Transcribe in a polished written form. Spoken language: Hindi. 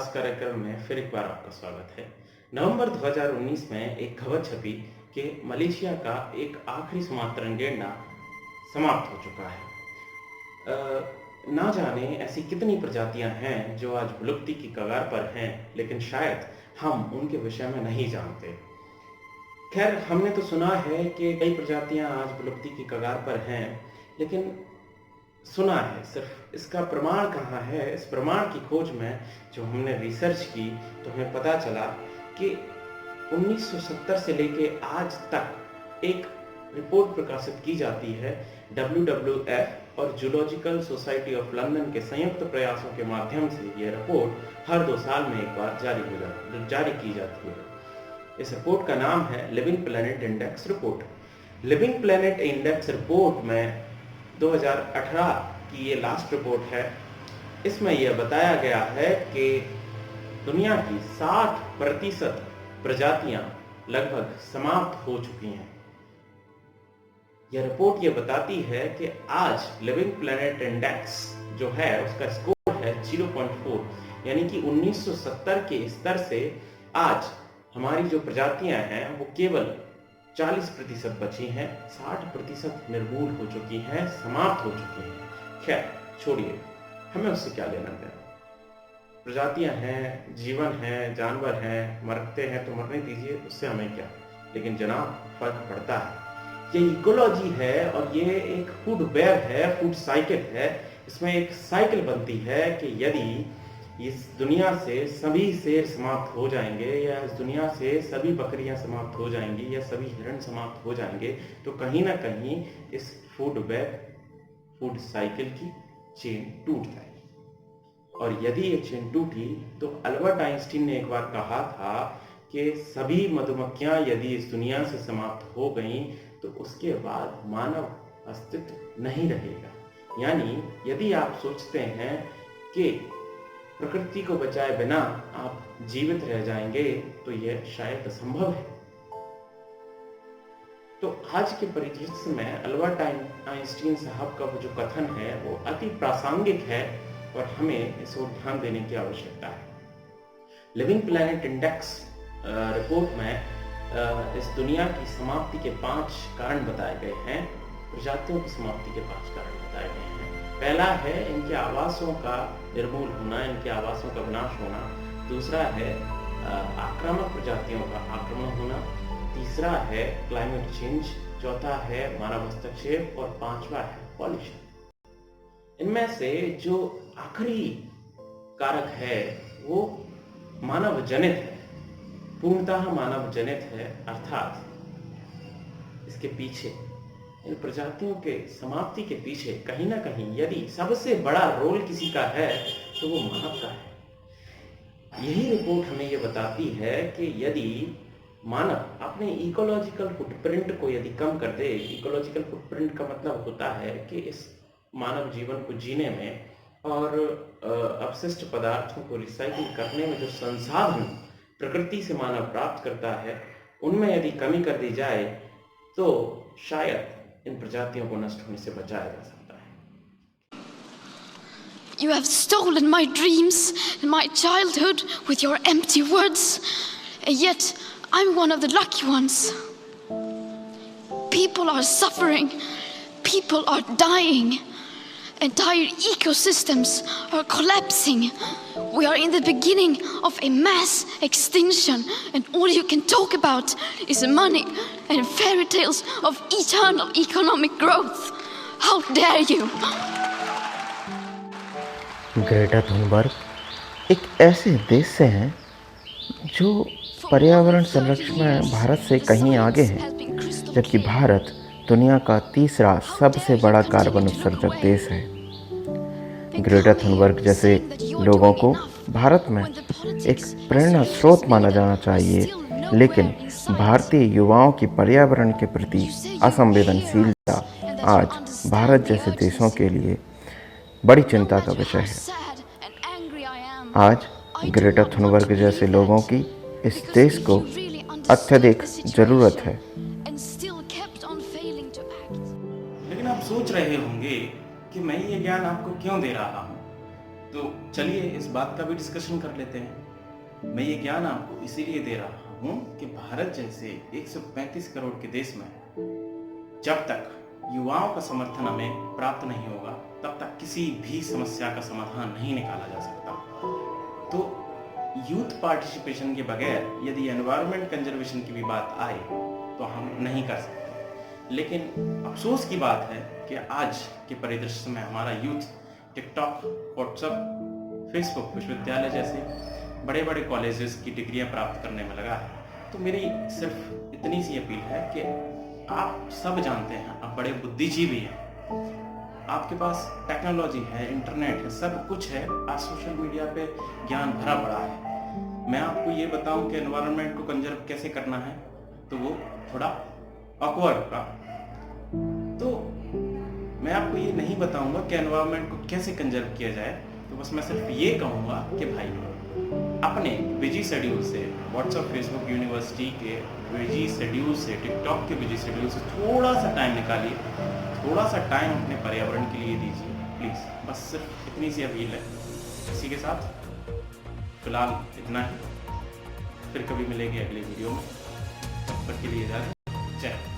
खास कार्यक्रम में फिर एक बार आपका स्वागत है। नवंबर 2019 में एक खबर छपी कि मलेशिया का एक आखिरी समांतरण गेंडा समाप्त हो चुका है। ना जाने ऐसी कितनी प्रजातियां हैं जो आज विलुप्ति की कगार पर हैं, लेकिन शायद हम उनके विषय में नहीं जानते। खैर, हमने तो सुना है कि कई प्रजातियां आज विलुप्ति की कगार पर हैं, लेकिन सुना है सिर्फ, इसका प्रमाण कहाँ है। इस प्रमाण की खोज में जो हमने रिसर्च की तो हमें पता चला कि 1970 से लेके आज तक एक रिपोर्ट प्रकाशित की जाती है WWF और जूलॉजिकल सोसाइटी ऑफ लंदन के संयुक्त प्रयासों के माध्यम से। यह रिपोर्ट हर 2 साल में एक बार जारी की जाती है। इस रिपोर्ट का नाम है living planet index report. Living planet index report में 2018 की ये लास्ट रिपोर्ट है। इसमें यह बताया गया है कि दुनिया की 60% प्रजातियां लगभग समाप्त हो चुकी हैं। यह रिपोर्ट ये बताती है कि आज लिविंग प्लैनेट इंडेक्स जो है उसका स्कोर है 0.4, यानी कि 1970 के स्तर से आज हमारी जो प्रजातियां हैं वो केवल 40% बची हैं, 60% निर्मूल हो चुकी हैं, समाप्त हो चुकी हैं। खैर छोड़िए, हमें उससे क्या लेना देना। प्रजातियां हैं, जीवन है, जानवर हैं, मरते हैं तो मरने दीजिए, उससे हमें क्या। लेकिन जनाब, फर्क पड़ता है। ये इकोलॉजी है और ये एक फूड वेब है, फूड साइकिल है। इसमें एक साइकिल बनती है कि यदि इस दुनिया से सभी शेर समाप्त हो जाएंगे, या इस दुनिया से सभी बकरियां समाप्त हो जाएंगी, या सभी हिरण समाप्त हो जाएंगे, तो कहीं ना कहीं इस फूड वेब, फूड साइकिल की चेन टूट जाएगी। और यदि ये चेन टूटी तो अल्बर्ट आइंस्टीन ने एक बार कहा था कि सभी मधुमक्खियां यदि इस दुनिया से समाप्त हो गईं तो उसके बाद मानव अस्तित्व नहीं रहेगा। यानी यदि आप सोचते हैं कि प्रकृति को बचाए बिना आप जीवित रह जाएंगे तो यह शायद असंभव है। तो आज के परिदृश्य में अल्बर्ट आइंस्टीन साहब का वो जो कथन है वो अति प्रासंगिक है और हमें इस ओर ध्यान देने की आवश्यकता है। लिविंग प्लैनेट इंडेक्स रिपोर्ट में इस दुनिया की समाप्ति के 5 कारण बताए गए हैं। प्रजातियों की समाप्ति के 5 कारण बताए गए हैं। पहला है इनके आवासों का निर्मूल होना, इनके आवासों का विनाश होना। दूसरा है आक्रामक प्रजातियों का आक्रमण होना। तीसरा है क्लाइमेट चेंज। चौथा है मानव हस्तक्षेप और 5वां है पॉल्यूशन। इनमें से जो आखिरी कारक है वो मानव जनित है, पूर्णतः मानव जनित है। अर्थात इसके पीछे, इन प्रजातियों के समाप्ति के पीछे कहीं ना कहीं यदि सबसे बड़ा रोल किसी का है तो वो मानव का है। यही रिपोर्ट हमें ये बताती है कि यदि मानव अपने इकोलॉजिकल फुटप्रिंट को यदि कम कर दे, इकोलॉजिकल फुटप्रिंट का मतलब होता है कि इस मानव जीवन को जीने में और अपशिष्ट पदार्थों को रिसाइकिल करने में जो संसाधन प्रकृति से मानव प्राप्त करता है, उनमें यदि कमी कर दी जाए तो शायद इन प्रजातियों को नष्ट होने से बचाया जा सकता है। You have stolen my dreams and my childhood with your empty words, and yet I'm one of the lucky ones. People are suffering, people are dying, entire ecosystems are collapsing. We are in the beginning of a mass extinction, and all you can talk about is money and fairy tales of eternal economic growth. How dare you? Greta Thunberg एक ऐसे देश से हैं जो पर्यावरण संरक्षण में भारत से कहीं आगे है, जबकि भारत दुनिया का तीसरा सबसे बड़ा कार्बन उत्सर्जक देश है। ग्रेटा थुनबर्ग जैसे लोगों को भारत में एक प्रेरणा स्रोत माना जाना चाहिए, लेकिन भारतीय युवाओं की पर्यावरण के प्रति असंवेदनशीलता आज भारत जैसे देशों के लिए बड़ी चिंता का विषय है। आज ग्रेटा थुनबर्ग जैसे लोगों की इस देश को अत्यधिक जरूरत है। लेकिन आप सोच रहे होंगे कि मैं ये ज्ञान आपको क्यों दे रहा हूँ। तो चलिए इस बात का भी डिस्कशन कर लेते हैं। मैं ये ज्ञान आपको इसीलिए दे रहा हूँ कि भारत जैसे 135 करोड़ के देश में जब तक युवाओं का समर्थन हमें प्राप्त नहीं होगा तब तक किसी भी समस्या का समाधान नहीं निकाला जा सकता। तो यूथ पार्टिसिपेशन के बगैर यदि एनवायरनमेंट कंजर्वेशन की भी बात आए तो हम नहीं कर सकते। लेकिन अफसोस की बात है कि आज के परिदृश्य में हमारा यूथ टिकटॉक, व्हाट्सएप, फेसबुक, विश्वविद्यालय जैसे बड़े बड़े कॉलेजेस की डिग्रियां प्राप्त करने में लगा है। तो मेरी सिर्फ इतनी सी अपील है कि आप सब जानते हैं, आप बड़े बुद्धिजीवी हैं, आपके पास टेक्नोलॉजी है, इंटरनेट है, सब कुछ है, आज सोशल मीडिया पे ज्ञान भरा पड़ा है। मैं आपको ये बताऊं कि एनवायरनमेंट को कंजर्व कैसे करना है तो वो थोड़ा ऑकवर्ड होगा। तो मैं आपको ये नहीं बताऊंगा कि एनवायरनमेंट को कैसे कंजर्व किया जाए। तो बस मैं सिर्फ ये कहूँगा कि भाई अपने बिजी शेड्यूल से, व्हाट्सएप, फेसबुक, यूनिवर्सिटी के बिजी शेड्यूल से, टिकटॉक के बिजी शेड्यूल से थोड़ा सा टाइम निकालिए, थोड़ा सा टाइम अपने पर्यावरण के लिए दीजिए प्लीज़। बस सिर्फ इतनी सी अपील है। इसी के साथ फिलहाल इतना ही, फिर कभी मिलेंगे अगले वीडियो में। तब तक के लिए इजाज़त, जय हिंद।